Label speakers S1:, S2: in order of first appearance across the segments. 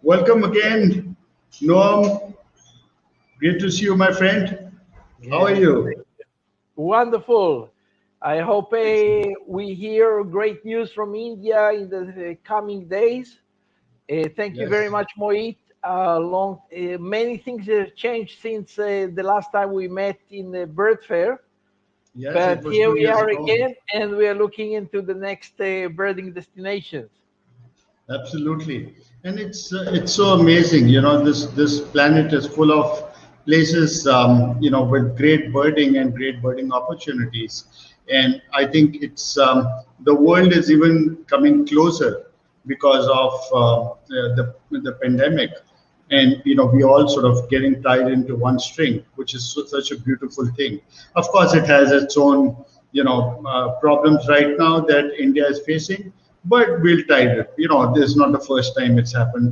S1: Welcome again, Noam. Great to see you, my friend. How are
S2: Yes,
S1: you?
S2: wonderful. I hope we hear great news from India in the coming days. Thank you very
S1: Yes,
S2: much, Moit. Many things have changed since the last time we met in the bird fair,
S1: yes, it
S2: but
S1: was
S2: here we
S1: 2 years
S2: are
S1: ago.
S2: again, and we are looking into the next birding destinations.
S1: Absolutely, and it's so amazing. This planet is full of places, with great birding and great birding opportunities. And I think it's the world is even coming closer because of the pandemic, and we all sort of getting tied into one string, which is such a beautiful thing. Of course, it has its own problems right now that India is facing, but we'll tide it. This is not the first time it's happened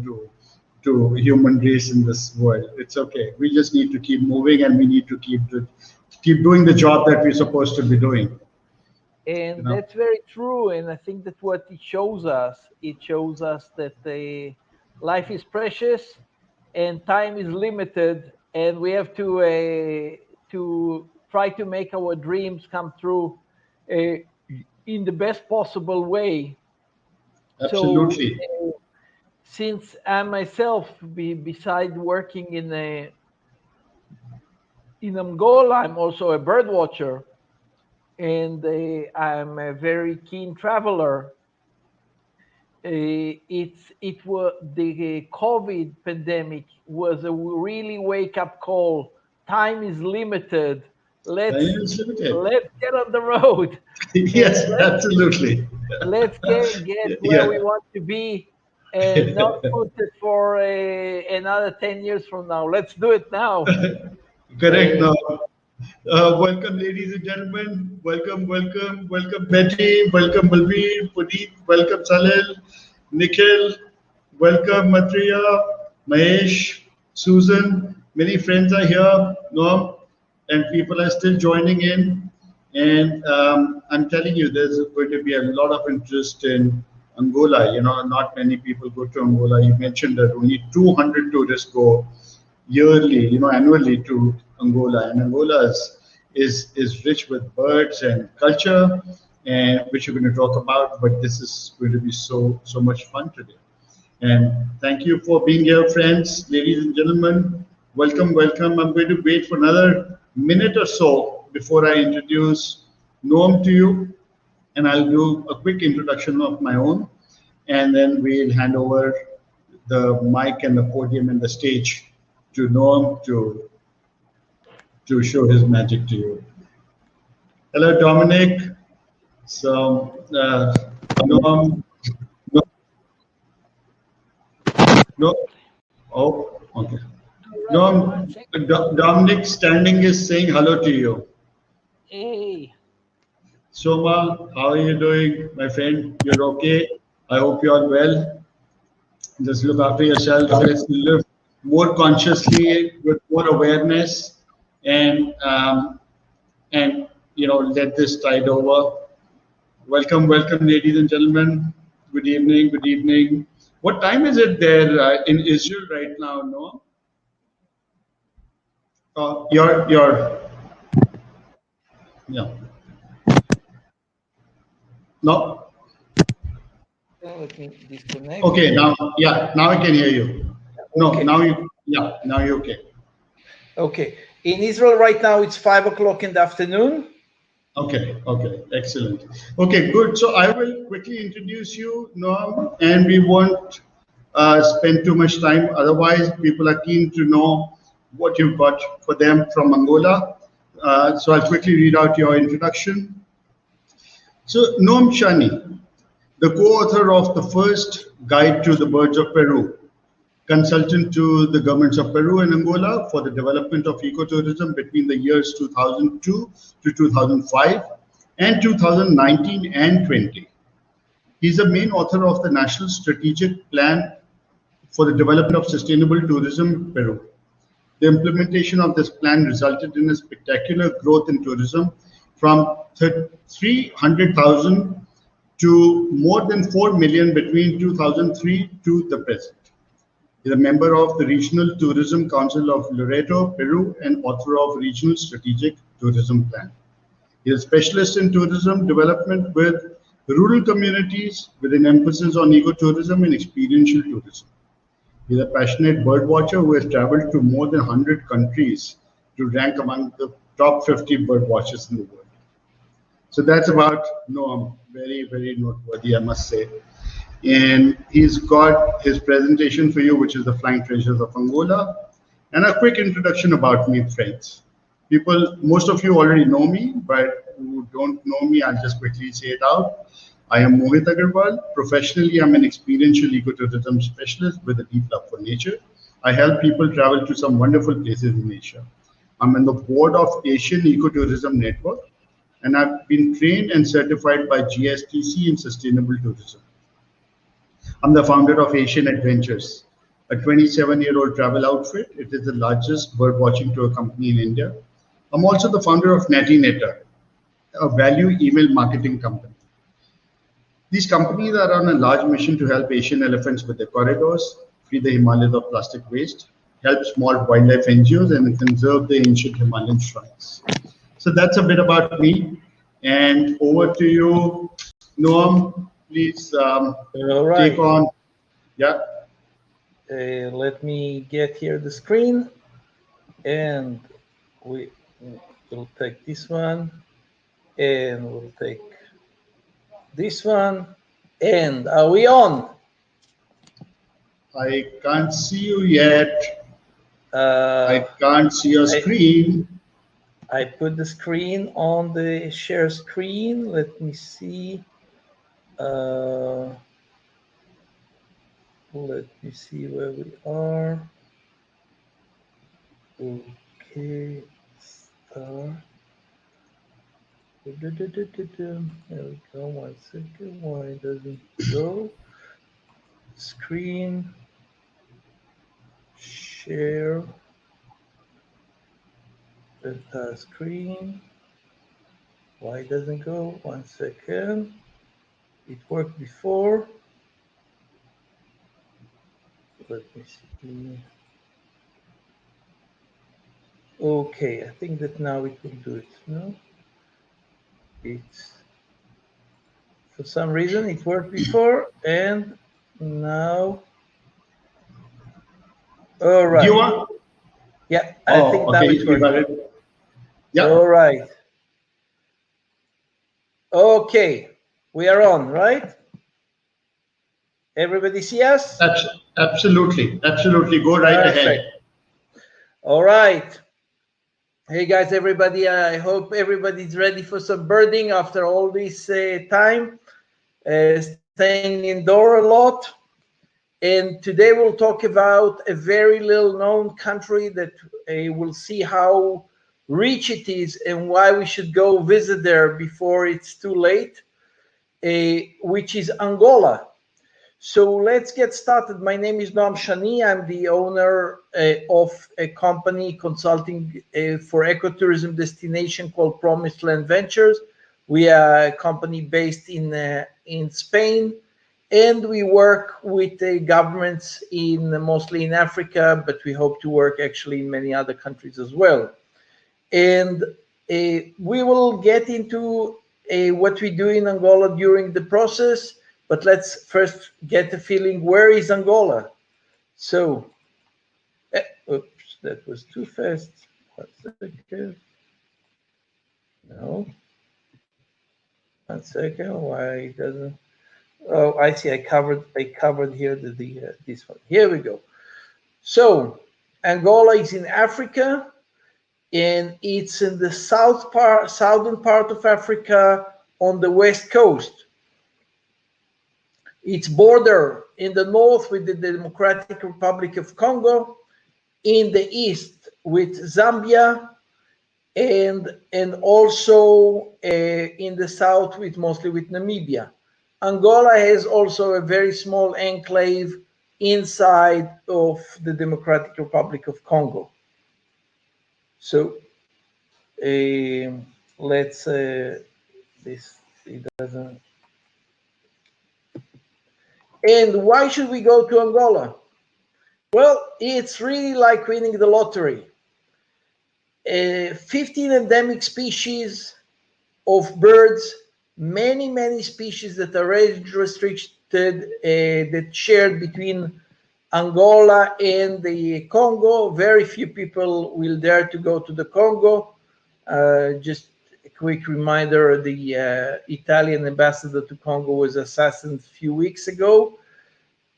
S1: to human race in this world. It's okay. We just need to keep moving, and we need to keep doing the job that we're supposed to be doing. You
S2: And
S1: know,
S2: that's very true. And I think that what it shows us that life is precious and time is limited, and we have to try to make our dreams come true uh, in the best possible way. So,
S1: absolutely.
S2: since I myself, beside working in Angola, I'm also a bird watcher, and I'm a very keen traveler. It was the COVID pandemic was a really wake up call. Time is limited.
S1: Time
S2: Let's
S1: is limited.
S2: let's get on the road and
S1: Yes, absolutely.
S2: let's get where we
S1: Yeah.
S2: want to be, and not put it for another 10 years from now. Let's do it now.
S1: Correct
S2: Uh,
S1: now. Welcome, ladies and gentlemen. Welcome, Betty. Welcome, Balbir, Puneet. Welcome, Salil, Nikhil. Welcome, Matriya, Mahesh, Susan. Many friends are here, Noam, and people are still joining in. And I'm telling you, there's going to be a lot of interest in Angola. Not many people go to Angola. You mentioned that only 200 tourists go yearly, annually to Angola. And Angola is rich with birds and culture, and which we're going to talk about. But this is going to be so much fun today. And thank you for being here, friends, ladies and gentlemen. Welcome. I'm going to wait for another minute or so before I introduce Noam to you, and I'll do a quick introduction of my own, and then we'll hand over the mic and the podium and the stage to Noam to show his magic to you. Hello, Dominic. So, Noam, no, no, oh, okay.
S2: all right,
S1: Noam,
S2: check.
S1: Dominic standing is saying hello to you.
S2: Hey,
S1: Soma, how are you doing, my friend? You're okay? I hope you're well. Just look after yourself. Let's live more consciously with more awareness, and let this tide over. Welcome, ladies and gentlemen. Good evening. Good evening. What time is it there in Israel right now? No, you're yeah. No.
S2: let me disconnect.
S1: Okay. Now, yeah. Now I can hear you. No.
S2: Okay.
S1: Now you. Yeah. Now you're okay.
S2: Okay. In Israel right now, it's 5 o'clock in the afternoon.
S1: Okay. Excellent. Okay. Good. So I will quickly introduce you, Noam, and we won't spend too much time. Otherwise, people are keen to know what you've got for them from Angola. So I'll quickly read out your introduction. So Noam Shany, the co-author of the first Guide to the Birds of Peru, consultant to the governments of Peru and Angola for the development of ecotourism between the years 2002 to 2005 and 2019 and 20. He's the main author of the National Strategic Plan for the Development of Sustainable Tourism in Peru. The implementation of this plan resulted in a spectacular growth in tourism from 300,000 to more than 4 million between 2003 to the present. He's a member of the Regional Tourism Council of Loreto, Peru, and author of Regional Strategic Tourism Plan. He is a specialist in tourism development with rural communities with an emphasis on ecotourism and experiential tourism. He is a passionate bird watcher who has traveled to more than 100 countries to rank among the top 50 bird watchers in the world. So that's about Noam. Very, very noteworthy, I must say. And he's got his presentation for you, which is the Flying Treasures of Angola, and a quick introduction about me, friends. People, most of you already know me, but who don't know me, I'll just quickly say it out. I am Mohit Agarwal. Professionally, I'm an experiential ecotourism specialist with a deep love for nature. I help people travel to some wonderful places in Asia. I'm on the board of Asian Ecotourism Network, and I've been trained and certified by GSTC in sustainable tourism. I'm the founder of Asian Adventures, a 27-year-old travel outfit. It is the largest bird watching tour company in India. I'm also the founder of Natineta, a value email marketing company. These companies are on a large mission to help Asian elephants with their corridors, free the Himalayas of plastic waste, help small wildlife NGOs, and conserve the ancient Himalayan shrines. So that's a bit about me. And over to you, Noam. Please take on. Yeah.
S2: Let me get here the screen, and we will take this one, and we'll take this one. And are we on?
S1: I can't see you yet. I can't see your screen.
S2: I put the screen on the share screen. Let me see. Let me see where we are. Okay, start. There we go. 1 second. Why doesn't it go? Screen. Share. The screen. Why doesn't go? 1 second. It worked before. Let me see. Okay, I think that now it will do it. No, it's for some reason it worked before and now. All right.
S1: Do you want?
S2: Yeah, I think now it's working.
S1: Yeah.
S2: All right. Okay, we are on, right? Everybody see us?
S1: Absolutely, absolutely. Go right ahead.
S2: All right. Hey guys, everybody. I hope everybody's ready for some birding after all this time, staying indoor a lot. And today we'll talk about a very little known country that we'll see how rich it is and why we should go visit there before it's too late, which is Angola. So let's get started. My name is Noam Shany. I'm the owner of a company consulting for ecotourism destination called Promised Land Ventures. We are a company based in Spain, and we work with governments mostly in Africa, but we hope to work actually in many other countries as well. And we will get into what we do in Angola during the process. But let's first get a feeling, where is Angola? So, oops, that was too fast. 1 second. No. 1 second, why it doesn't? Oh, I see, I covered here this one. Here we go. So, Angola is in Africa, and it's in the southern part of Africa on the west coast. Its border in the north with the Democratic Republic of Congo, in the east with Zambia, and also in the south mostly with Namibia. Angola has also a very small enclave inside of the Democratic Republic of Congo. So let's this it doesn't. And why should we go to Angola? Well, it's really like winning the lottery. 15 endemic species of birds, many species that are restricted, that shared between Angola and the Congo. Very few people will dare to go to the Congo. Just a quick reminder, the Italian ambassador to Congo was assassinated a few weeks ago.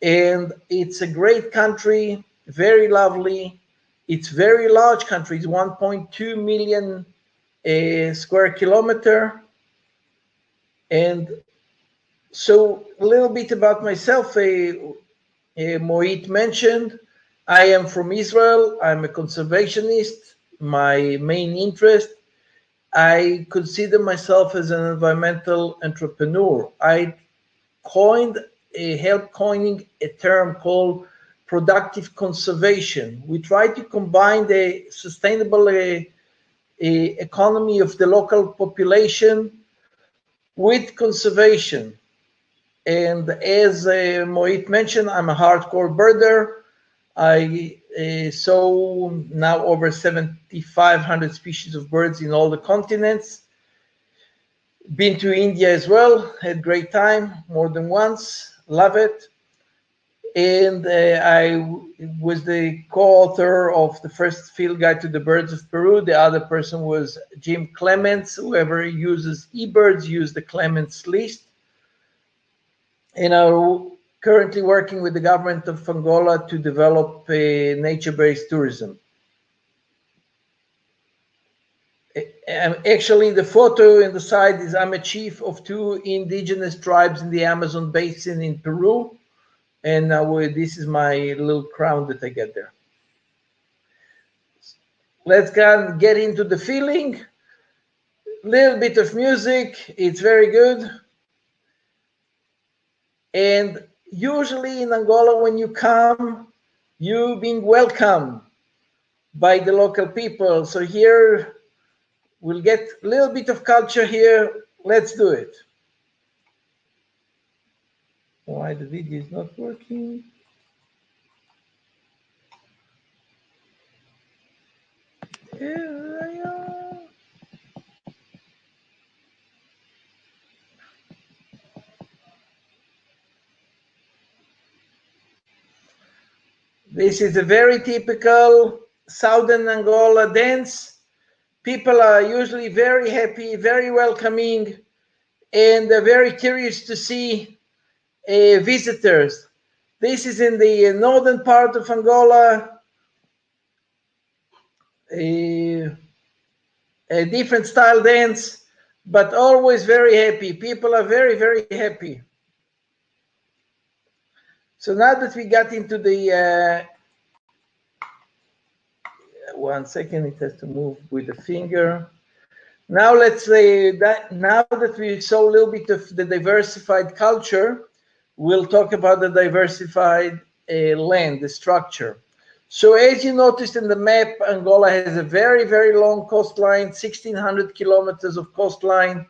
S2: And it's a great country, very lovely. It's very large country. It's 1.2 million square kilometer. And so a little bit about myself. Mohit mentioned, I am from Israel. I'm a conservationist. My main interest, I consider myself as an environmental entrepreneur. I helped coining a term called productive conservation. We try to combine the sustainable economy of the local population with conservation. And as Mohit mentioned, I'm a hardcore birder. I saw now over 7,500 species of birds in all the continents. Been to India as well, had great time more than once, love it. And I was the co-author of the first field guide to the birds of Peru. The other person was Jim Clements. Whoever uses eBirds, use the Clements list. And I'm currently working with the government of Angola to develop nature-based tourism. Actually, the photo in the side is I'm a chief of 2 indigenous tribes in the Amazon basin in Peru. And this is my little crown that I get there. Let's get into the feeling. Little bit of music, it's very good. And usually in Angola, when you come, you're being welcomed by the local people. So here, we'll get a little bit of culture here. Let's do it. Why the video is not working? Here I am. This is a very typical Southern Angola dance. People are usually very happy, very welcoming, and they're very curious to see visitors. This is in the northern part of Angola, a different style dance, but always very happy. People are very happy. So now that we got into the, one second, it has to move with the finger. Now let's say that now that we saw a little bit of the diversified culture, we'll talk about the diversified land, the structure. So as you noticed in the map, Angola has a very long coastline, 1,600 kilometers of coastline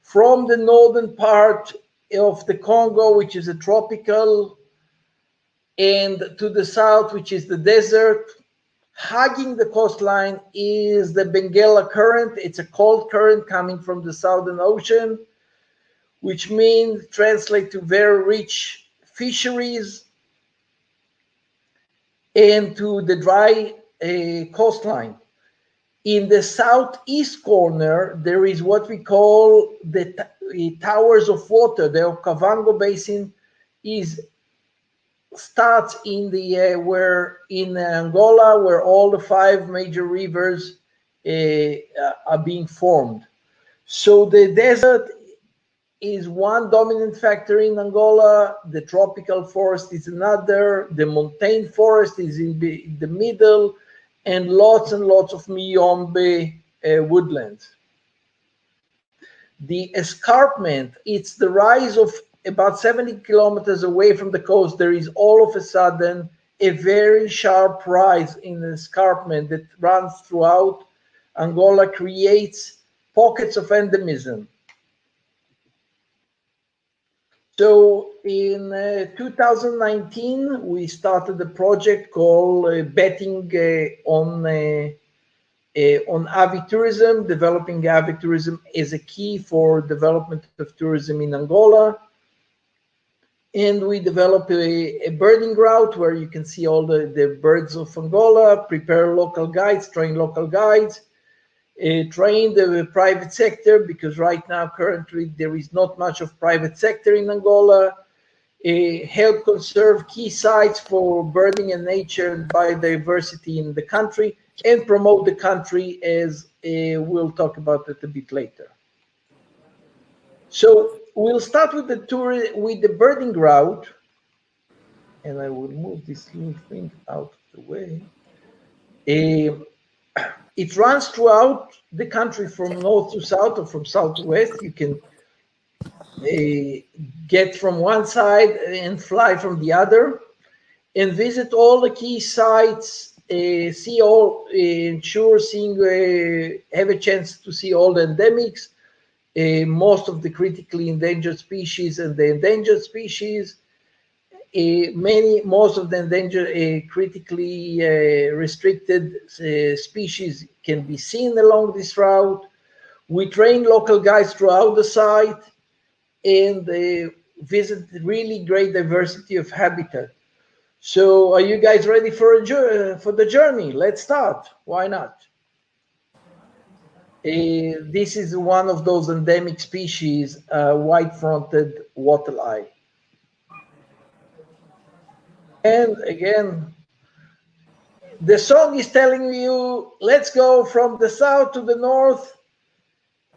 S2: from the northern part of the Congo, which is a tropical, and to the south, which is the desert. Hugging the coastline is the Benguela current. It's a cold current coming from the Southern Ocean, which means translate to very rich fisheries and to the dry coastline. In the southeast corner, there is what we call the towers of water. The Okavango Basin starts in the where in Angola, where all the 5 major rivers are being formed. So the desert is one dominant factor in Angola. The tropical forest is another. The montane forest is in the middle, and lots of Miombe woodlands. The escarpment, it's the rise of about 70 kilometers away from the coast. There is all of a sudden a very sharp rise in the escarpment that runs throughout Angola, creates pockets of endemism. So in 2019, we started a project called Betting on avitourism, developing avitourism as a key for development of tourism in Angola. And we developed a birding route where you can see all the birds of Angola, prepare local guides, train local guides, train the private sector, because right now, currently, there is not much of private sector in Angola, help conserve key sites for birding and nature and biodiversity in the country, and promote the country, as we'll talk about it a bit later. So we'll start with the birding route, and I will move this little thing out of the way. It runs throughout the country from north to south or from south to west. You can get from one side and fly from the other, and visit all the key sites, see all, ensure seeing, have a chance to see all the endemics, most of the critically endangered species and the endangered species. Most of the endangered, critically restricted species can be seen along this route. We train local guides throughout the site, and visit really great diversity of habitat. So are you guys ready for the journey? Let's start. Why not? This is one of those endemic species, white-fronted wattle-eye. And again, the song is telling you, let's go from the south to the north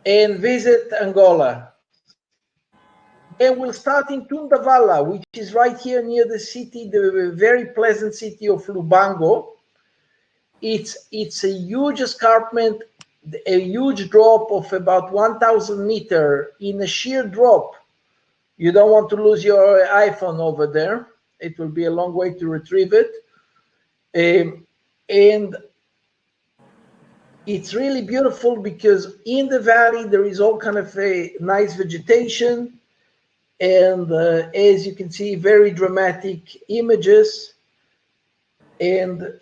S2: and visit Angola. And we'll start in Tundavala, which is right here near the city, the very pleasant city of Lubango. It's a huge escarpment, a huge drop of about 1,000 meters in a sheer drop. You don't want to lose your iPhone over there. It will be a long way to retrieve it. And it's really beautiful because in the valley, there is all kind of a nice vegetation. And as you can see, very dramatic images. And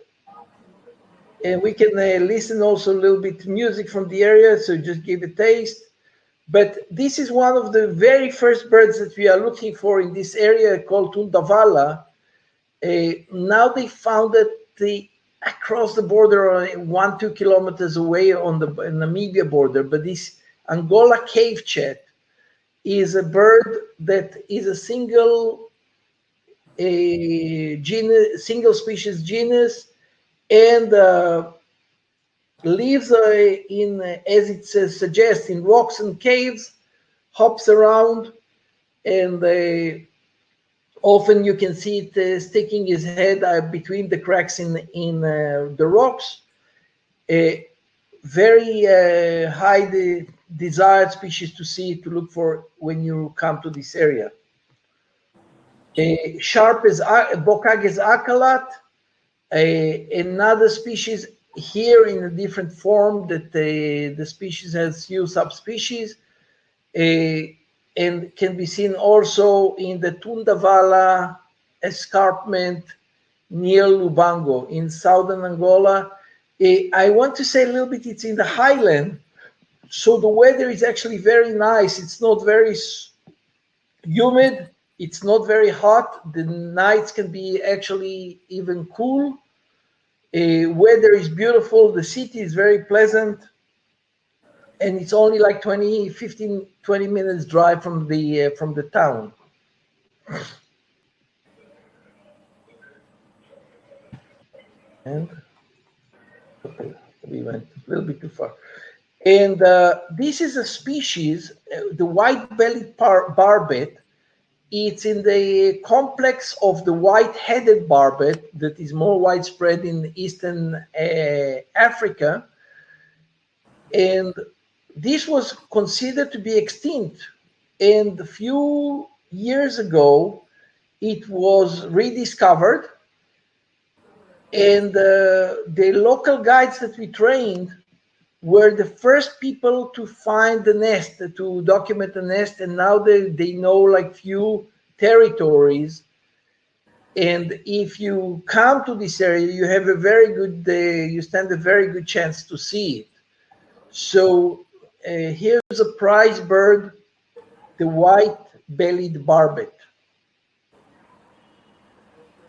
S2: we can listen also a little bit to music from the area, so just give a taste. But this is one of the very first birds that we are looking for in this area called Tundavala. Now they found that across the border, 1-2 kilometers away on the Namibia border, but this Angola cave chat is a bird that is a single single species genus, and lives in, as it suggests, in rocks and caves, hops around, and often you can see it sticking his head between the cracks in the rocks. A very high desired species to see, to look for when you come to this area. Sharp is Bocages acalat, another species here in a different form, that the species has few subspecies, and can be seen also in the Tundavala escarpment near Lubango in southern Angola. I want to say a little bit, it's in the highland, so the weather is actually very nice. It's not very humid, it's not very hot. The nights can be actually even cool. Weather is beautiful, the city is very pleasant, and it's only like 20 minutes drive from the town. And okay, we went a little bit too far. And this is a species, the white-bellied barbet. It's in the complex of the white-headed barbet that is more widespread in Eastern Africa. And this was considered to be extinct. And a few years ago, it was rediscovered. And the local guides that we trained were the first people to find the nest, to document the nest, and now they know like few territories. And if you come to this area, you have a very good, you stand a very good chance to see it. So here's a prize bird, the white-bellied barbet.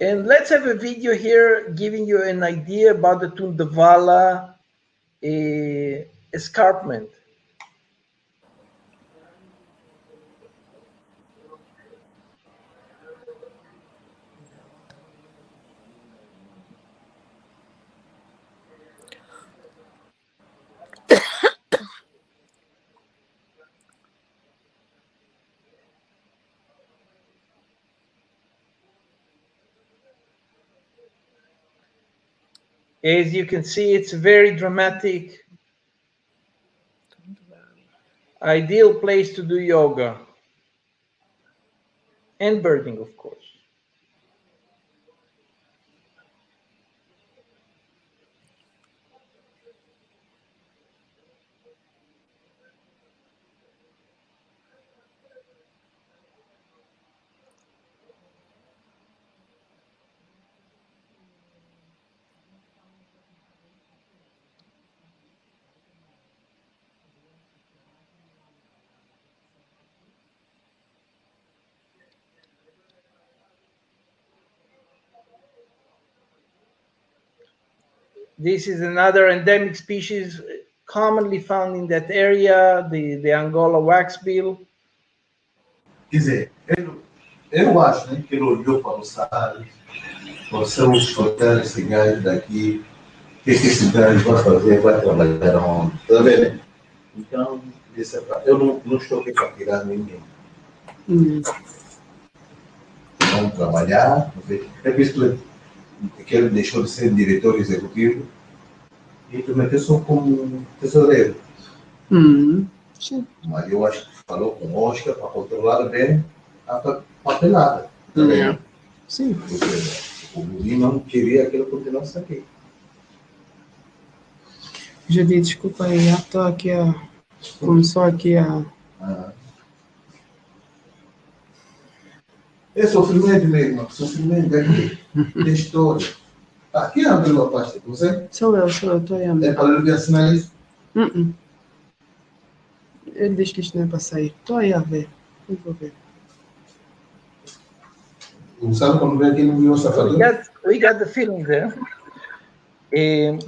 S2: And let's have a video here giving you an idea about the Tundavala escarpment. As you can see, it's very dramatic. Ideal place to do yoga. And birding, of course. This is another endemic species commonly found in that area, the Angola waxbill.
S3: Quer dizer, eu acho, né, que ele olhou para o Saara, vamos escutar esse gajo daqui, o que esse gajo vai fazer, vai trabalhar onde, está vendo? Então, eu não estou aqui para tirar ninguém. Vamos trabalhar, é visto que ele deixou de ser diretor executivo e prometeu só como tesoureiro.
S4: Sim.
S3: Mas eu acho que falou com o Oscar para controlar bem a papelada.
S4: Sim.
S3: Porque o Guri não queria que ele continuasse aqui.
S4: Judy, desculpa aí, já estou aqui começou aqui a...
S3: É sofrimento mesmo, sofrimento daqui, de história. Aqui abriu a pasta, você?
S4: Sou eu, estou aí a
S3: É para ele assinar isso?
S4: Ele diz que isto não é para sair. Estou aí a ver. Eu vou ver.
S3: Sabe quando vem aqui no meu safador?
S2: We got the feeling there. And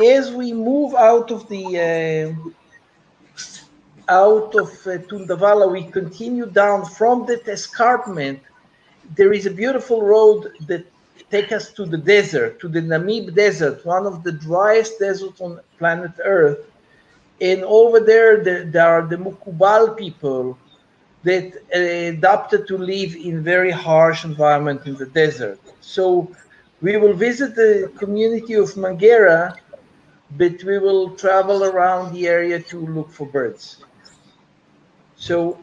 S2: as we move out of Tundavala, we continue down from that escarpment. There is a beautiful road that takes us to the desert, to the Namib Desert, one of the driest deserts on planet Earth. And over there are the Mukubal people that adapted to live in very harsh environment in the desert. So we will visit the community of Mangera, but we will travel around the area to look for birds. So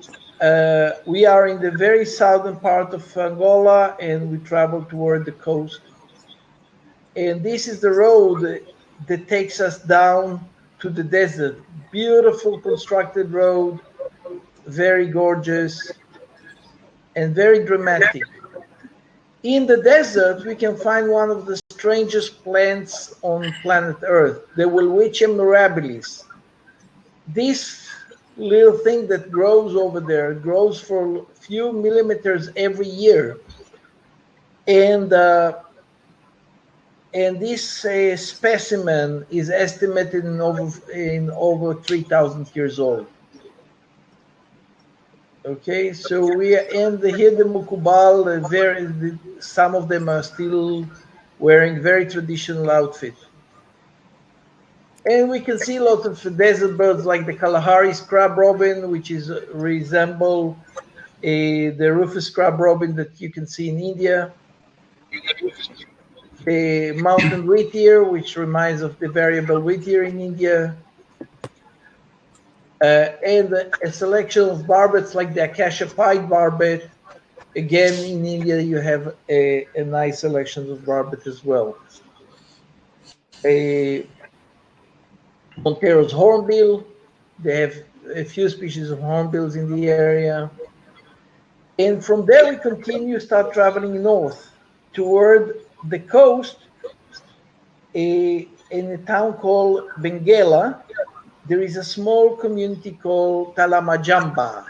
S2: we are in the very southern part of Angola, and we travel toward the coast. And this is the road that takes us down to the desert. Beautiful constructed road, very gorgeous, and very dramatic. In the desert, we can find one of the strangest plants on planet Earth, the Welwitschia mirabilis. This little thing that grows over there grows for a few millimeters every year. And this specimen is estimated in over 3,000 years old. Okay, so we are in here the Mukubal. Some of them are still wearing very traditional outfit. And we can see lots of desert birds like the Kalahari scrub robin, which resemble the Rufous scrub robin that you can see in India. The mountain wheatear, which reminds of the variable wheatear in India. And a selection of barbets like the acacia pied barbet. Again, in India, you have a nice selection of barbet as well. Montero's hornbill. They have a few species of hornbills in the area. And from there, we continue, start traveling north toward the coast. In a town called Benguela, there is a small community called Talamajamba.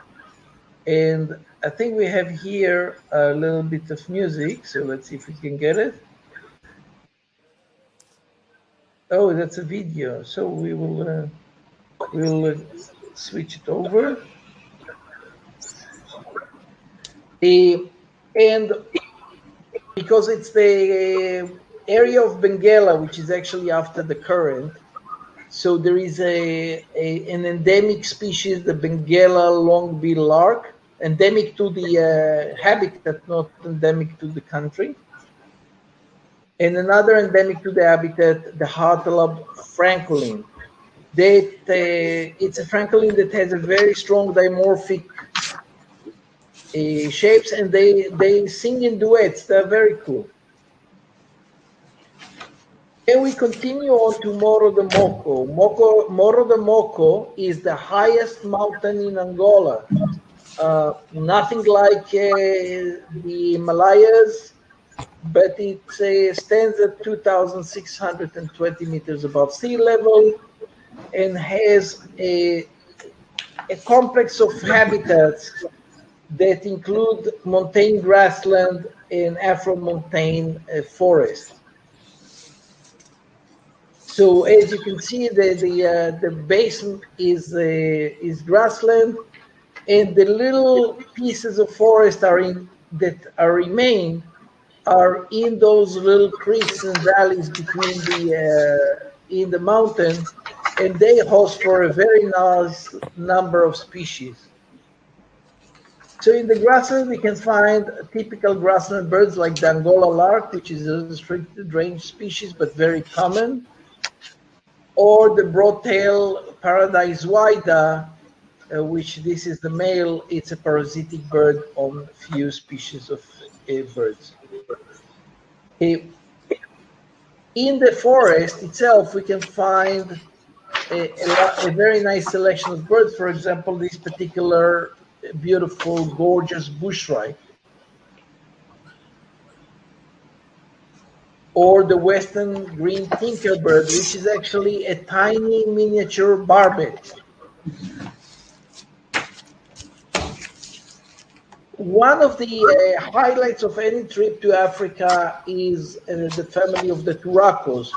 S2: And I think we have here a little bit of music. So let's see if we can get it. Oh, that's a video. So we'll switch it over. And because it's the area of Benguela, which is actually after the current, so there is an endemic species, the Benguela long-billed lark, endemic to the habitat, not endemic to the country. And another endemic to the habitat, the Hartalab francolin. It's a francolin that has a very strong dimorphic shapes, and they sing in duets. They're very cool. And we continue on to Morro de Moco. Morro de Moco is the highest mountain in Angola. Nothing like the Himalayas, but it stands at 2,620 meters above sea level and has a complex of habitats that include montane grassland and Afro-montane forest. So as you can see, the base is grassland, and the little pieces of forest that remain are in those little creeks and valleys between in the mountain, and they host for a very nice number of species. So in the grassland, we can find typical grassland birds like the Angola lark, which is a restricted range species, but very common, or the broad-tailed paradise wida, which this is the male. It's a parasitic bird on few species of birds. In the forest itself, we can find a very nice selection of birds. For example, this particular beautiful, gorgeous bushwright, or the western green tinkerbird, which is actually a tiny miniature barbet. One of the highlights of any trip to Africa is the family of the turacos.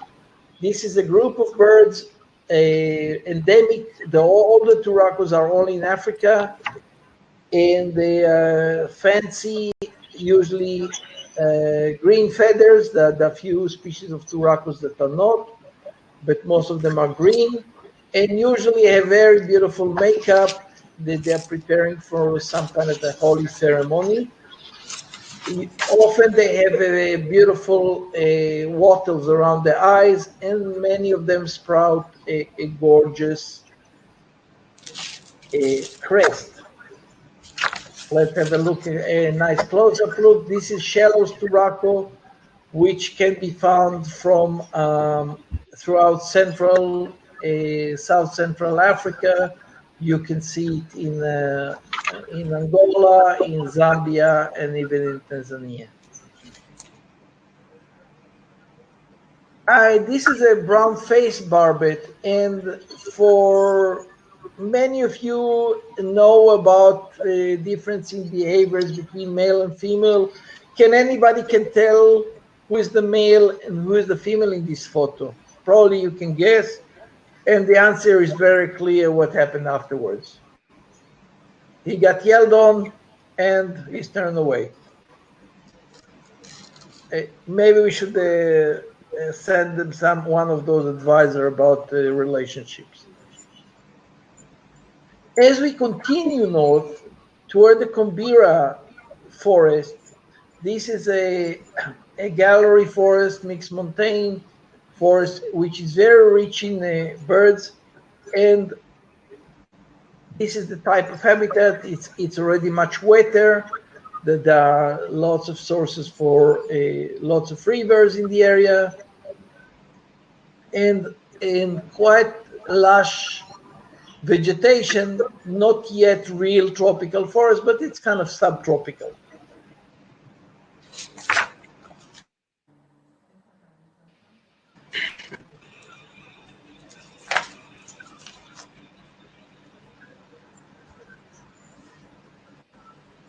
S2: This is a group of birds, endemic. All the turacos are only in Africa, and they fancy usually green feathers. There are few species of turacos that are not, but most of them are green, and usually have very beautiful makeup that they're preparing for some kind of a holy ceremony. Often they have beautiful wattles around the eyes, and many of them sprout a gorgeous crest. Let's have a look, a nice close-up look. This is Shellow's turaco, which can be found from throughout South Central Africa. You can see it in Angola, in Zambia, and even in Tanzania. This is a brown-faced barbet, and for many of you know about the difference in behaviors between male and female. Can anybody tell who is the male and who is the female in this photo? Probably you can guess, and the answer is very clear what happened afterwards. He got yelled on and he's turned away. Maybe we should send them one of those advisors about relationships. As we continue north toward the Combira forest, this is a gallery forest, mixed montane forest, which is very rich in birds, and this is the type of habitat. It's already much wetter. There are lots of sources for lots of rivers in the area, and quite lush vegetation, not yet real tropical forest, but it's kind of subtropical.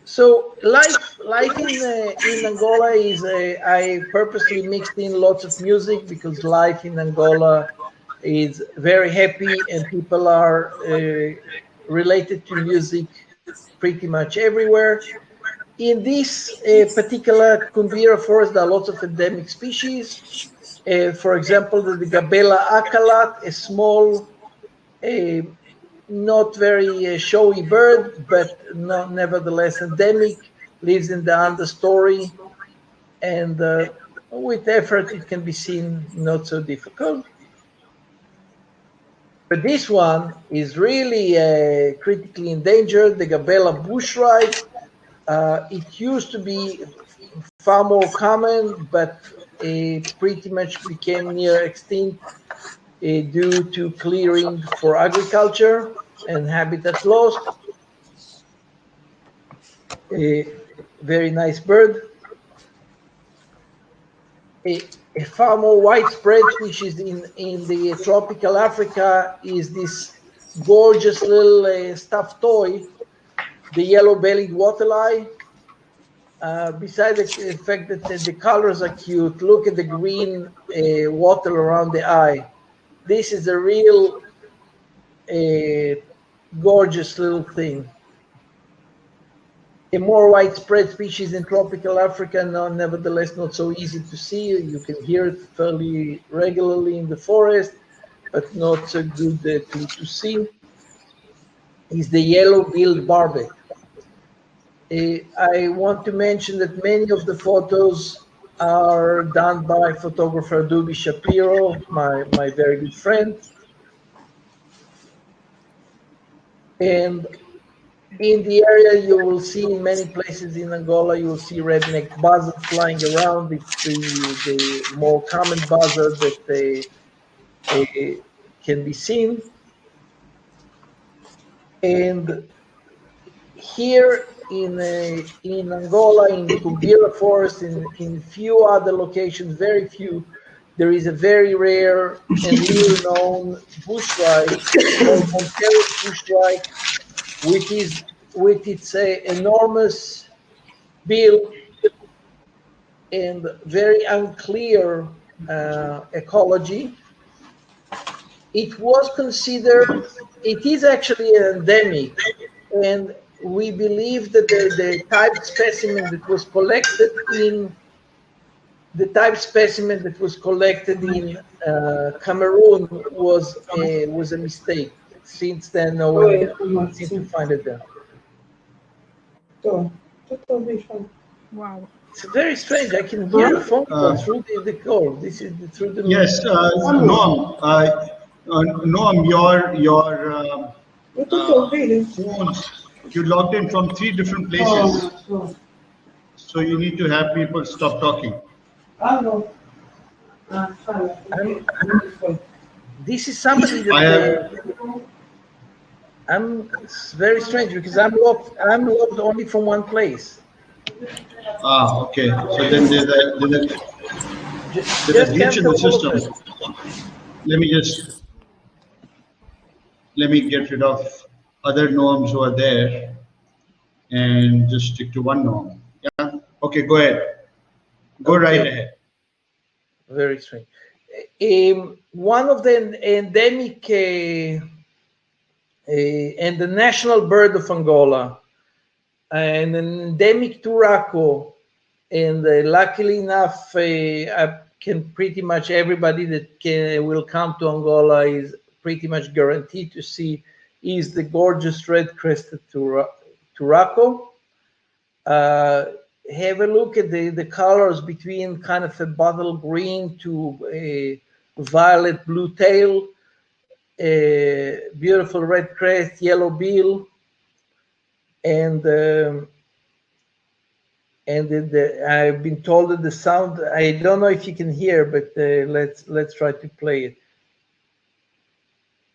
S2: So life in Angola is I purposely mixed in lots of music because life in Angola is very happy and people are related to music pretty much everywhere. In this particular Cumbira forest, there are lots of endemic species. For example, the Gabela acalat, a small, not very showy bird, but nevertheless endemic, lives in the understory, and with effort it can be seen not so difficult. But this one is really critically endangered, the Gabela bushright. It used to be far more common, but pretty much became near extinct due to clearing for agriculture and habitat loss. A very nice bird. A far more widespread species in the tropical Africa is this gorgeous little stuffed toy, the yellow-bellied wattle-eye. Besides the fact that the colors are cute, look at the green wattle around the eye. This is a real gorgeous little thing. A more widespread species in tropical Africa, nevertheless not so easy to see. You can hear it fairly regularly in the forest, but not so good to see, is the yellow-billed barbet. I want to mention that many of the photos are done by photographer Dubi Shapiro, my very good friend. And in the area, you will see in many places in Angola, you will see red-necked buzzard flying around. It's the more common buzzard that can be seen. And here in Angola, in Cumbira Forest, in few other locations, very few, there is a very rare and little known bushright called Montero's bushright, with its enormous bill and very unclear ecology. It was considered, it is actually endemic, and we believe that the type specimen that was collected in Cameroon was a mistake. Since then, no one seemed to find it there.
S4: Wow.
S2: It's very strange. I can hear the phone call through the call. This is through the
S1: Yes, Noam. Noam, your phones, you logged in from 3 different places. So you need to have people stop talking.
S2: This is somebody that it's very strange because I'm logged only from one place.
S1: Ah, okay. So then there's a glitch in the system. Let me get rid of other Noams who are there and just stick to one Noam. Yeah. Okay, go ahead. Go right ahead.
S2: Very strange. One of the endemic and the national bird of Angola, and an endemic turaco, and luckily enough, I can pretty much everybody that will come to Angola is pretty much guaranteed to see is the gorgeous red-crested turaco. Have a look at the colors between kind of a bottle green to a violet blue tail, beautiful red crest, yellow bill, and I've been told that the sound, I don't know if you can hear, but let's try to play it.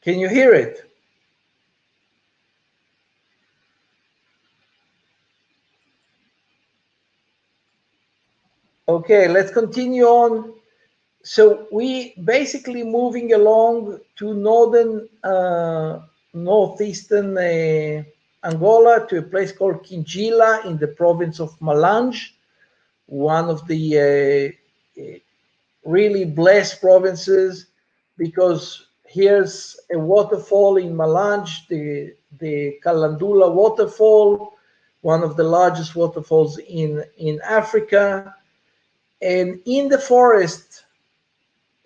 S2: Can you hear it? Okay, let's continue on. So we basically moving along to northern, northeastern Angola, to a place called Quingila in the province of Malange, one of the really blessed provinces, because here's a waterfall in Malange, the Calandula waterfall, one of the largest waterfalls in Africa. And in the forest,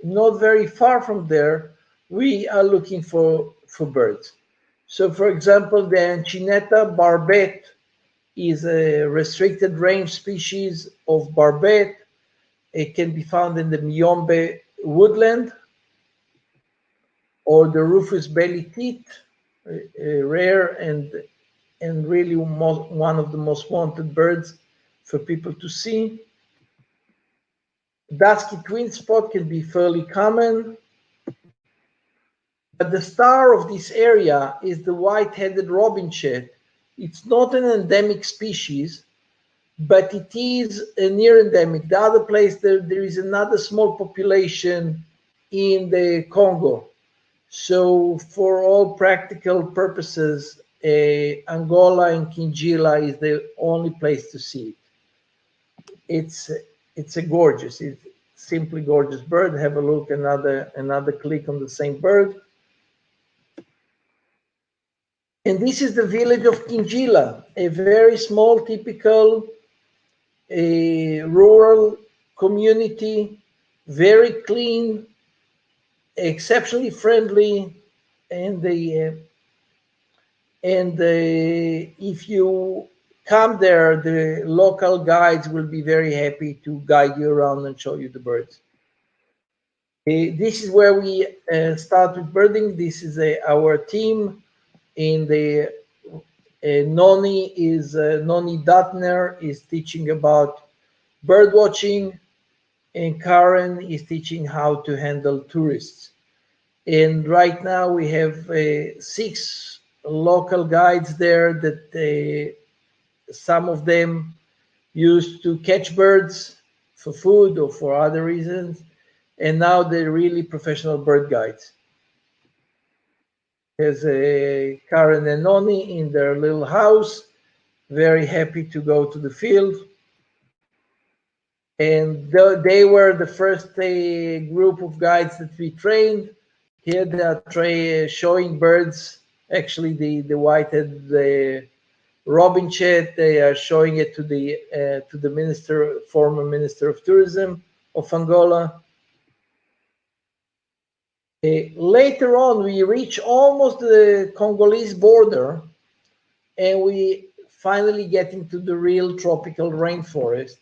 S2: not very far from there, we are looking for birds. So for example, the Anchinetta barbet is a restricted range species of barbet. It can be found in the Miombe woodland, or the rufous belly teat, rare and really one of the most wanted birds for people to see. Dusky twin spot can be fairly common, but the star of this area is the white-headed robinchet. It's not an endemic species, but it is a near endemic. The other place, there is another small population in the Congo. So for all practical purposes, Angola and Quingila is the only place to see it. It's a gorgeous, it's simply gorgeous bird. Have a look, another click on the same bird. And this is the village of Quingila, a very small, typical rural community, very clean, exceptionally friendly, and if you come there, the local guides will be very happy to guide you around and show you the birds. This is where we start with birding. This is our team. In the Noni Datner is teaching about bird watching, and Karen is teaching how to handle tourists. And right now we have 6 local guides there that some of them used to catch birds for food or for other reasons, and now they're really professional bird guides. There's Karen and Noni in their little house, very happy to go to the field. And they were the first group of guides that we trained. Here they are showing birds, actually the white-headed robinchet. They are showing it to the former minister of tourism of Angola. Later on, we reach almost the Congolese border, and we finally get into the real tropical rainforest.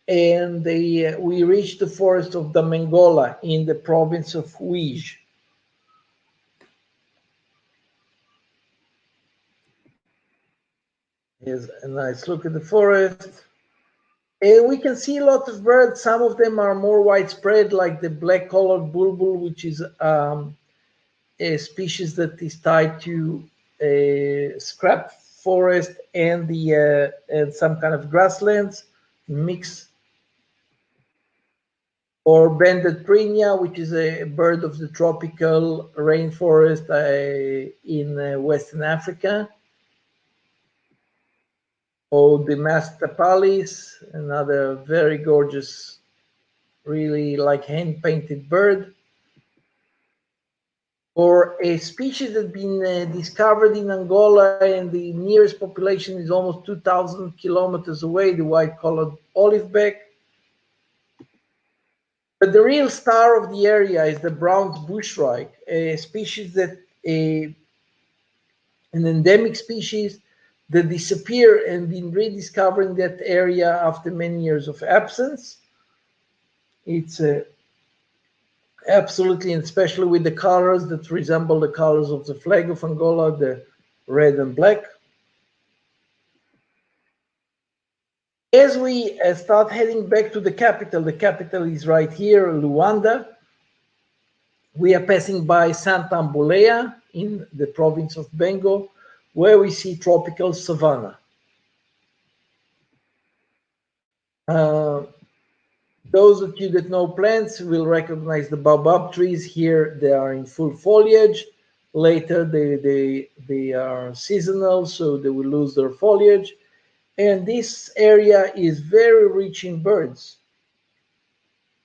S2: And we reached the forest of Damengola in the province of Huige. Here's a nice look at the forest. And we can see a lot of birds. Some of them are more widespread, like the black-collared bulbul, which is a species that is tied to a scrap forest and some kind of grasslands mix. Or banded prinia, which is a bird of the tropical rainforest in Western Africa. Or the masked tapalis, another very gorgeous, really like hand-painted bird. Or a species that's been discovered in Angola, and the nearest population is almost 2,000 kilometers away, the white-collared oliveback. But the real star of the area is the brown bushshrike, a species that an endemic species that disappeared and been rediscovered in that area after many years of absence. It's absolutely, and especially with the colors that resemble the colors of the flag of Angola, the red and black. As we start heading back to the capital is right here, Luanda. We are passing by Santa Amboleia in the province of Bengo, where we see tropical savanna. Those of you that know plants will recognize the baobab trees here. They are in full foliage. Later, they are seasonal, so they will lose their foliage. And this area is very rich in birds.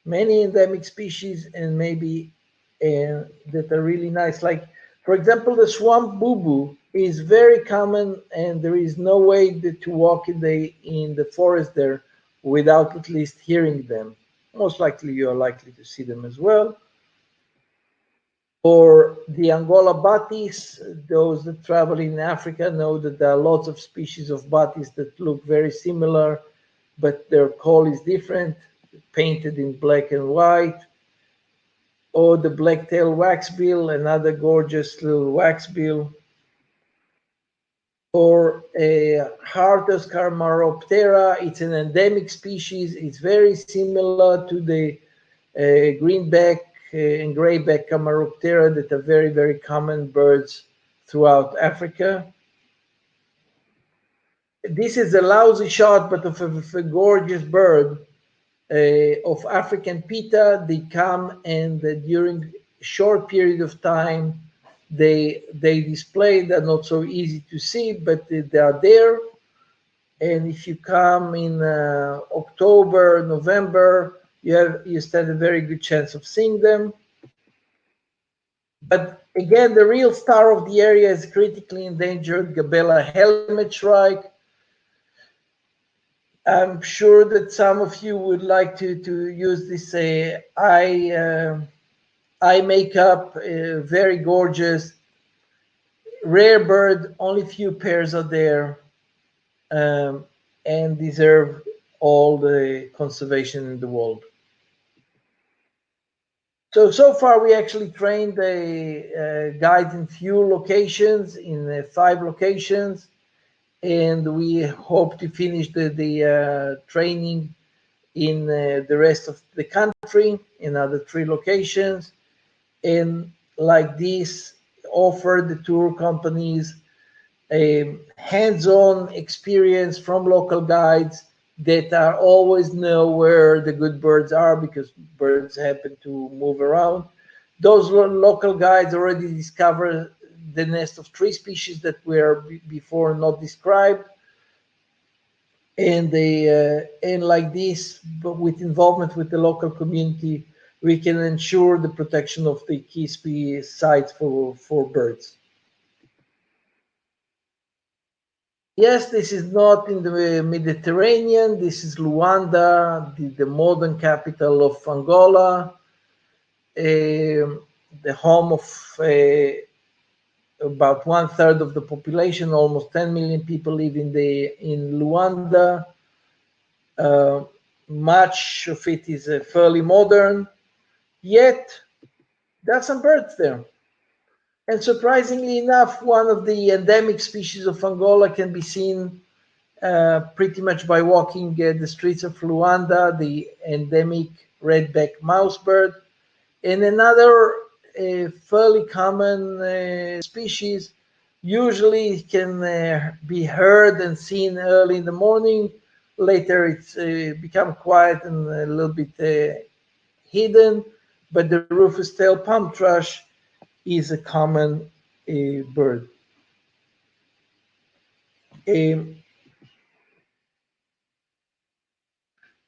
S2: Many endemic species and maybe that are really nice. Like, for example, the swamp boo-boo is very common, and there is no way to walk in the forest there without at least hearing them. Most likely you are likely to see them as well. Or the Angola batis, those that travel in Africa know that there are lots of species of batis that look very similar, but their call is different, painted in black and white. Or the black-tailed waxbill, another gorgeous little waxbill. Or a Hartus Carmaroptera, it's an endemic species. It's very similar to the greenback and grayback Carmaroptera that are very, very common birds throughout Africa. This is a lousy shot, but of a gorgeous bird of African pitta. They come and during a short period of time, they display. They're not so easy to see, but they are there. And if you come in October, November, you stand a very good chance of seeing them. But again, the real star of the area is critically endangered Gabella helmet shrike. I'm sure that some of you would like to use this eye makeup, very gorgeous, rare bird, only few pairs are there, and deserve all the conservation in the world. So far we actually trained guides in few locations, in 5 locations, and we hope to finish the training in the rest of the country, in other 3 locations, and like this, offer the tour companies a hands-on experience from local guides that are always know where the good birds are, because birds happen to move around. Those local guides already discovered the nest of 3 species that were before not described, and like this, but with involvement with the local community, we can ensure the protection of the key species sites for birds. Yes, this is not in the Mediterranean. This is Luanda, the modern capital of Angola, the home of about 1/3 of the population. Almost 10 million people live in Luanda. Much of it is fairly modern, yet there are some birds there. And surprisingly enough, one of the endemic species of Angola can be seen pretty much by walking the streets of Luanda, the endemic redback mouse bird. And another fairly common species, usually can be heard and seen early in the morning. Later it's become quiet and a little bit hidden, but the rufous-tailed palm thrush is a common bird.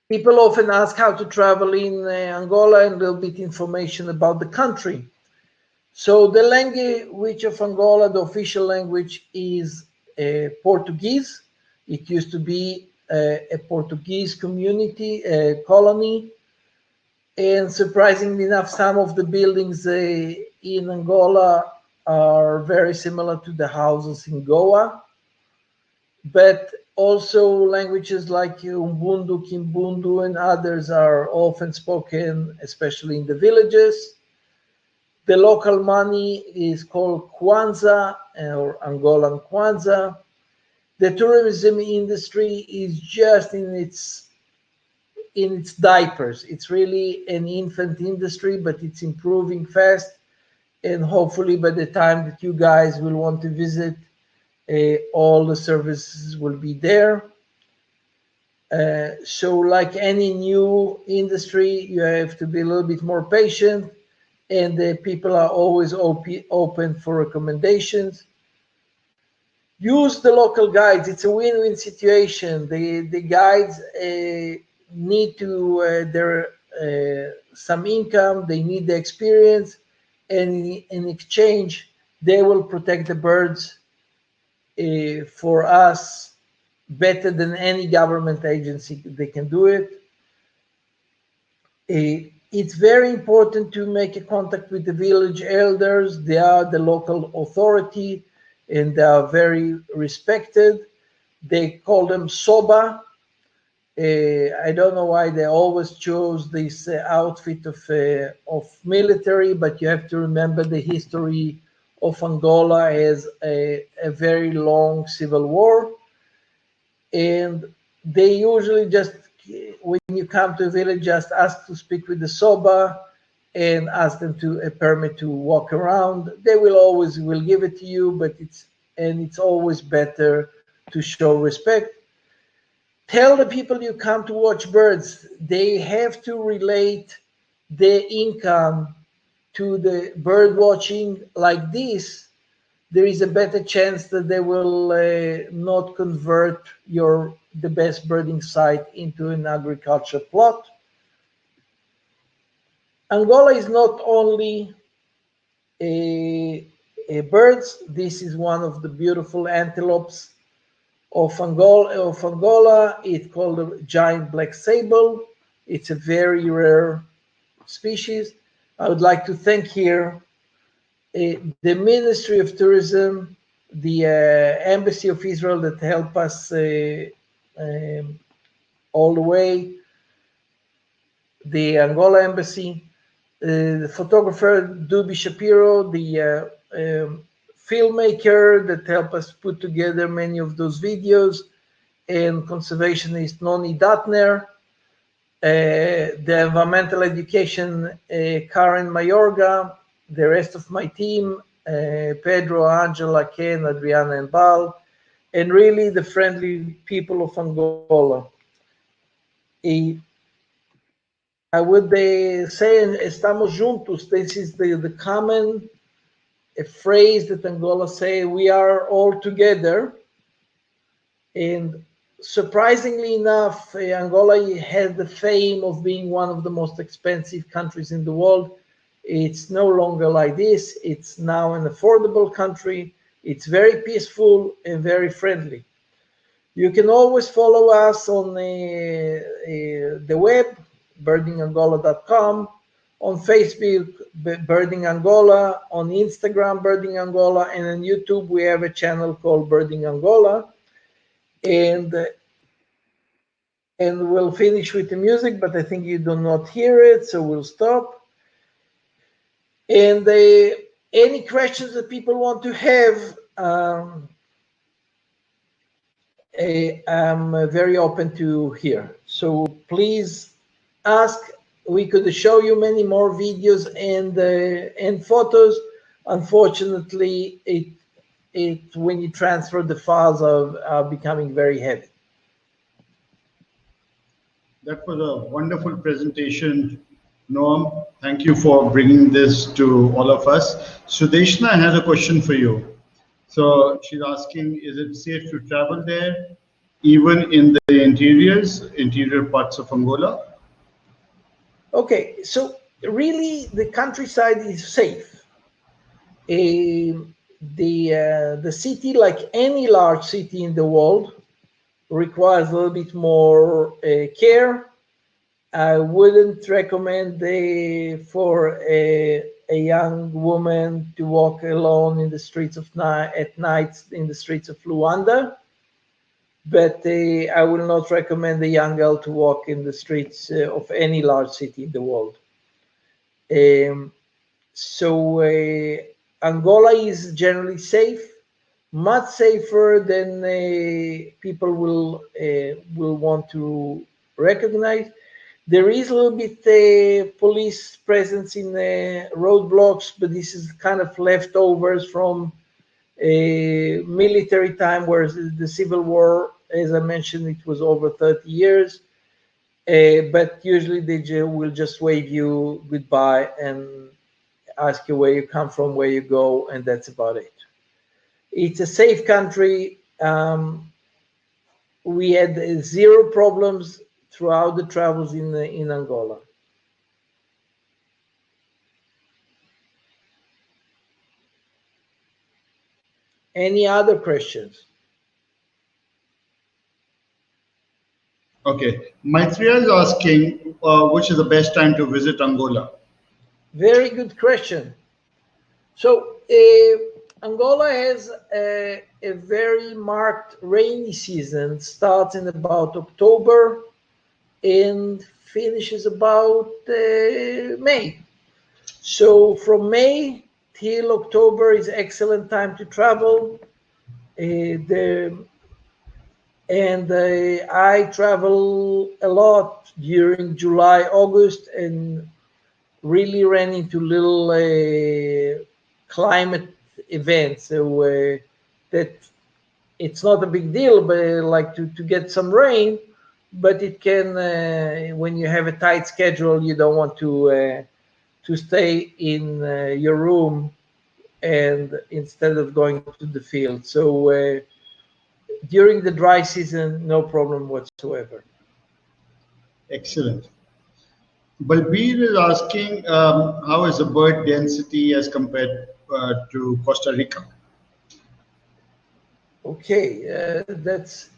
S2: People often ask how to travel in Angola and a little bit information about the country. So the language of Angola, the official language, is Portuguese. It used to be a Portuguese community, colony. And surprisingly enough, some of the buildings in Angola are very similar to the houses in Goa. But also languages like Umbundu, Kimbundu, and others are often spoken, especially in the villages. The local money is called Kwanza or Angolan Kwanza. The tourism industry is just in its in its diapers. It's really an infant industry, but it's improving fast. And hopefully by the time that you guys will want to visit, all the services will be there. So like any new industry, you have to be a little bit more patient, and the people are always open for recommendations. Use the local guides. It's a win-win situation. The guides need to their some income. They need the experience, and in exchange, they will protect the birds for us better than any government agency. They can do it. It's very important to make a contact with the village elders. They are the local authority, and they are very respected. They call them soba. I don't know why they always chose this outfit of military, but you have to remember the history of Angola as a very long civil war. And they usually just, when you come to a village, just ask to speak with the soba and ask them to a permit to walk around. They will give it to you, but it's always better to show respect. Tell the people you come to watch birds, they have to relate their income to the bird watching. Like this, there is a better chance that they will not convert the best birding site into an agriculture plot. Angola is not only birds. This is one of the beautiful antelopes of Angola. It's called a giant black sable. It's a very rare species. I would like to thank here the Ministry of Tourism, the Embassy of Israel that helped us all the way, the Angola Embassy, the photographer Dubi Shapiro, the filmmaker that helped us put together many of those videos, and conservationist Noni Datner, the environmental education Karen Mayorga, the rest of my team, Pedro, Angela, Ken, Adriana, and Bal, and really the friendly people of Angola. I would say, estamos juntos. This is the common phrase that Angola say, we are all together. And surprisingly enough, Angola had the fame of being one of the most expensive countries in the world. It's no longer like this. It's now an affordable country. It's very peaceful and very friendly. You can always follow us on the web, birdingangola.com, on Facebook, Birding Angola, on Instagram, Birding Angola, and on YouTube, we have a channel called Birding Angola. And we'll finish with the music, but I think you do not hear it, so we'll stop. And any questions that people want to have, I'm very open to hear. So please ask. We could show you many more videos and photos. Unfortunately, when you transfer, the files are becoming very heavy.
S1: That was a wonderful presentation, Noam. Thank you for bringing this to all of us. Sudeshna has a question for you. So she's asking, is it safe to travel there, even in the interior parts of Angola?
S2: Okay, so really the countryside is safe. The city, like any large city in the world, requires a little bit more care. I wouldn't recommend for a young woman to walk alone in the streets at night in the streets of Luanda, but I will not recommend a young girl to walk in the streets of any large city in the world. So Angola is generally safe, much safer than people will want to recognize. There is a little bit police presence in roadblocks, but this is kind of leftovers from a military time, whereas the Civil War, as I mentioned, it was over 30 years. But usually they will just wave you goodbye and ask you where you come from, where you go, and that's about it. It's a safe country. We had zero problems throughout the travels in Angola. Any other questions?
S1: Okay. Maitreya is asking, which is the best time to visit Angola?
S2: Very good question. So Angola has a very marked rainy season. Starts in about October and finishes about May. So from May till October is excellent time to travel. I travel a lot during July, August, and really ran into little climate events. So that it's not a big deal, but like to get some rain. But it can, when you have a tight schedule, you don't want to stay in your room and instead of going to the field. So during the dry season, no problem whatsoever.
S1: Excellent. Balbir is asking, how is the bird density as compared to Costa Rica?
S2: Okay, that's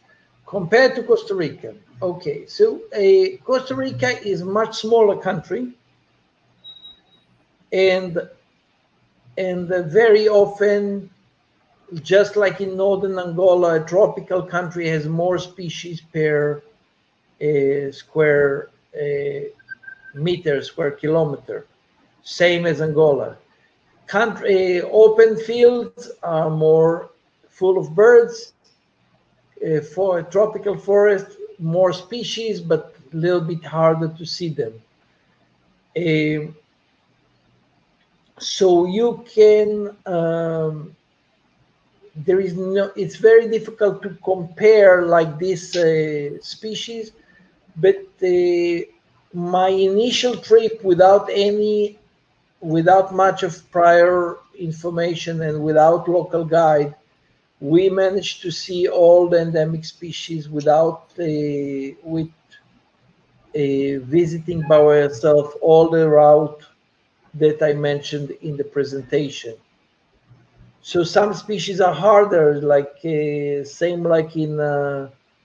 S2: compared to Costa Rica. Okay, so Costa Rica is a much smaller country, and very often, just like in northern Angola, a tropical country has more species per square meter, square kilometer, same as Angola. Open fields are more full of birds. For a tropical forest, more species, but a little bit harder to see them. So you can, there is no, it's very difficult to compare like this species, but my initial trip without much of prior information and without local guide, we managed to see all the endemic species without visiting by ourselves all the route that I mentioned in the presentation. So some species are harder, like same like in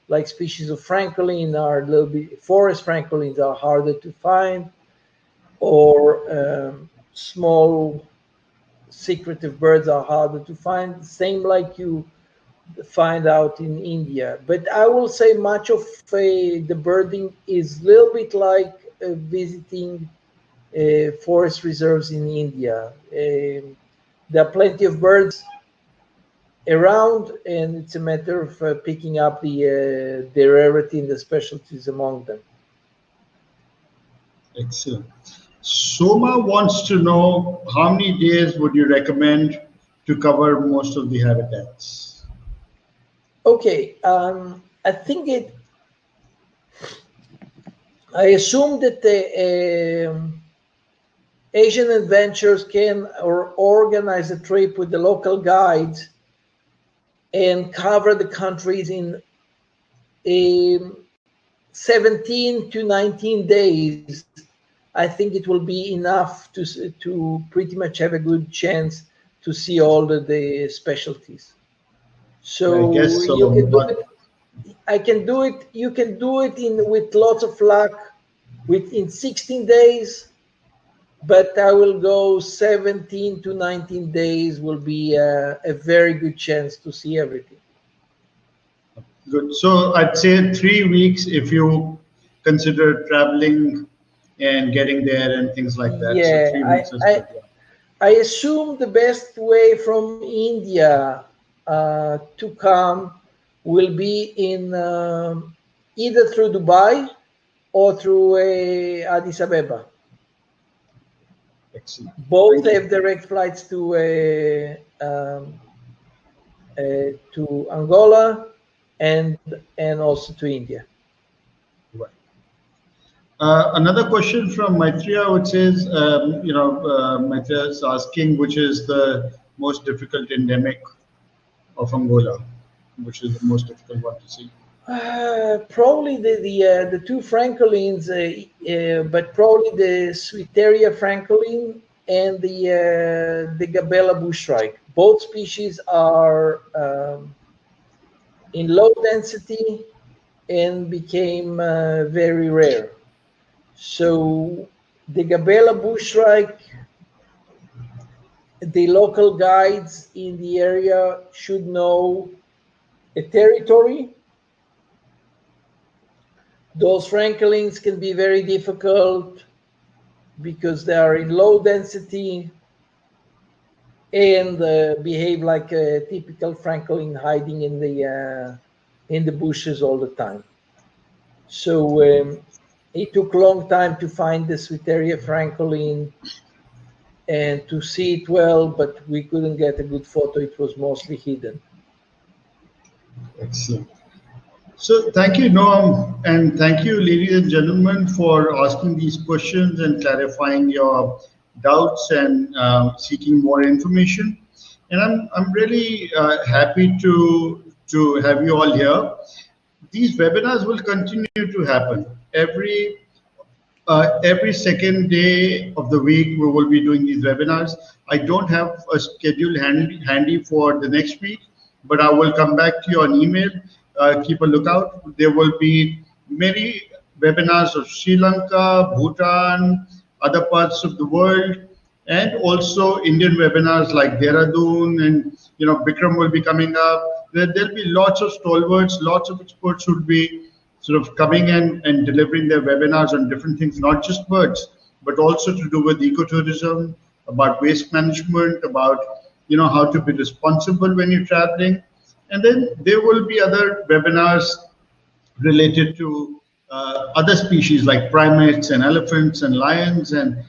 S2: like species of francolin are a little bit, forest francolins are harder to find, or small secretive birds are harder to find. Same like you find out in India. But I will say much of the birding is a little bit like visiting forest reserves in India. There are plenty of birds around, and it's a matter of picking up the rarity and the specialties among them.
S1: Excellent. Soma wants to know how many days would you recommend to cover most of the habitats?
S2: Okay, I think I assume that the Asian Adventures can organize a trip with the local guides and cover the countries in 17 to 19 days. I think it will be enough to pretty much have a good chance to see all the specialties. So
S1: I guess so,
S2: you can do
S1: but
S2: it. I can do it. You can do it with lots of luck, within 16 days. But I will go 17 to 19 days will be a very good chance to see everything.
S1: good. So I'd say 3 weeks if you consider traveling and getting there and things like that. So
S2: Yeah,
S1: 3 weeks is
S2: I
S1: good. Yeah.
S2: I assume the best way from India to come will be in either through Dubai or through Addis Abeba.
S1: Excellent.
S2: Both
S1: Thank you.
S2: have direct flights to Angola and also to India.
S1: Right. Another question from Maitreya, which is, Maitreya is asking, which is the most difficult endemic of Angola, which is the most difficult one to see?
S2: Probably the two francolines, but probably the Switeria francolin and the Gabella bushshrike. Both species are in low density and became very rare. So the Gabella bushshrike, the local guides in the area should know a territory. Those francolins can be very difficult because they are in low density and behave like a typical francolin, hiding in the bushes all the time. So it took a long time to find the Switeria francolin and to see it well, but we couldn't get a good photo. It was mostly hidden.
S1: Excellent. So thank you, Noam, and thank you, ladies and gentlemen, for asking these questions and clarifying your doubts and seeking more information. And I'm really happy to have you all here. These webinars will continue to happen every second day of the week. We will be doing these webinars. I don't have a schedule handy for the next week, but I will come back to you on email. Keep a lookout. There will be many webinars of Sri Lanka, Bhutan, other parts of the world, and also Indian webinars like Dehradun, and Bikram will be coming up. There'll be lots of stalwarts, lots of experts who will be sort of coming and delivering their webinars on different things, not just birds, but also to do with ecotourism, about waste management, about how to be responsible when you're traveling. And then there will be other webinars related to other species like primates and elephants and lions and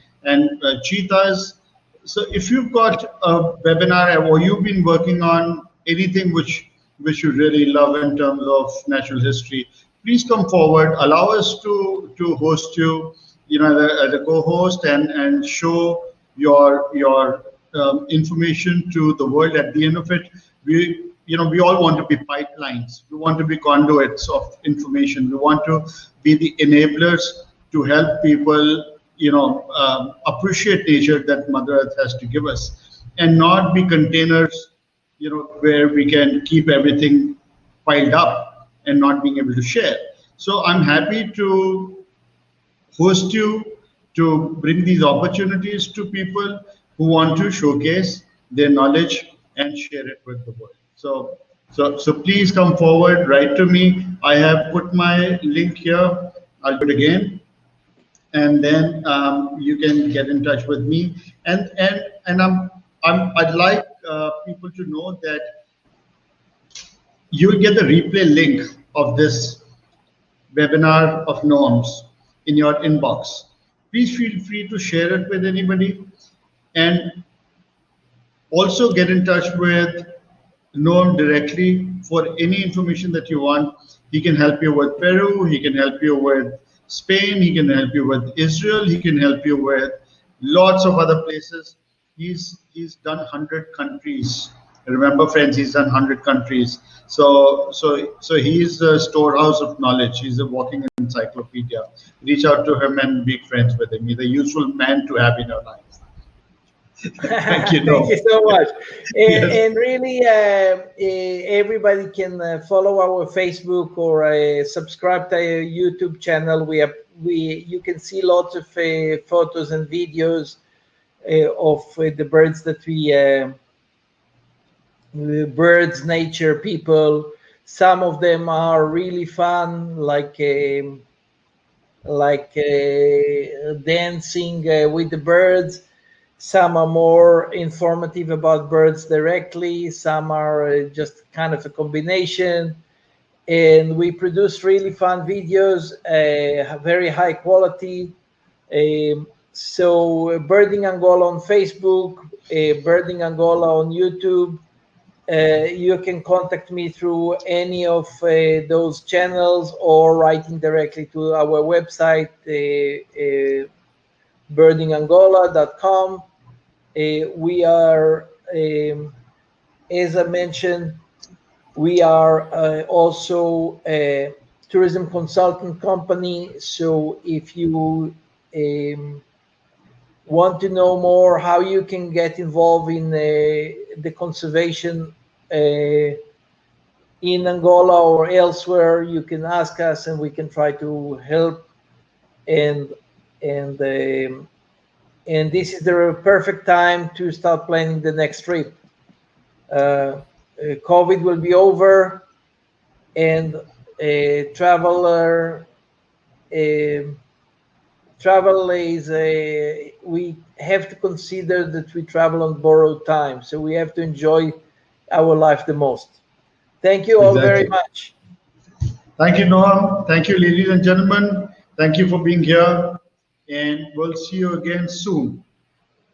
S1: cheetahs. So if you've got a webinar or you've been working on anything which you really love in terms of natural history, please come forward. Allow us to host you, as a co-host and show your information to the world. At the end of it, we all want to be pipelines. We want to be conduits of information. We want to be the enablers to help people, appreciate nature that Mother Earth has to give us, and not be containers, where we can keep everything piled up and not being able to share. So I'm happy to host you, to bring these opportunities to people who want to showcase their knowledge and share it with the world. So please come forward, write to me. I have put my link here. I'll do it again, and then you can get in touch with me. And I'd like people to know that you'll get the replay link of this webinar of Noam's in your inbox. Please feel free to share it with anybody, and also get in touch with Noam directly for any information that you want. He can help you with Peru, he can help you with Spain, he can help you with Israel, he can help you with lots of other places. He's done 100 countries. Remember, friends, he's done 100 countries. So he's a storehouse of knowledge. He's a walking encyclopedia. Reach out to him and be friends with him. He's a useful man to have in your life. Thank you.
S2: Thank you so much.
S1: Yes.
S2: And really, everybody can follow our Facebook or subscribe to our YouTube channel. You can see lots of photos and videos of the birds that birds, nature, people. Some of them are really fun, like dancing with the birds. Some are more informative about birds directly. Some are just kind of a combination. and we produce really fun videos, very high quality. So Birding Angola on Facebook, Birding Angola on YouTube. You can contact me through any of those channels or writing directly to our website, birdingangola.com. We are, as I mentioned, we are also a tourism consultant company. So if you want to know more how you can get involved in the conservation in Angola or elsewhere, you can ask us and we can try to help. And this is the perfect time to start planning the next trip. COVID will be over, and travel is we have to consider that we travel on borrowed time, so we have to enjoy our life the most. Thank you all very much.
S1: Thank you, Noam. Thank you, ladies and gentlemen. Thank you for being here, and we'll see you again soon.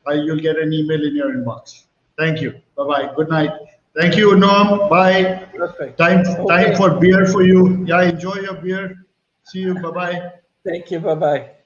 S1: You'll get an email in your inbox. Thank you. Bye-bye. Good night. Thank you, Noam. Bye.
S2: Perfect.
S1: Time for beer for you. Yeah, enjoy your beer. See you. Bye-bye.
S2: Thank you. Bye-bye.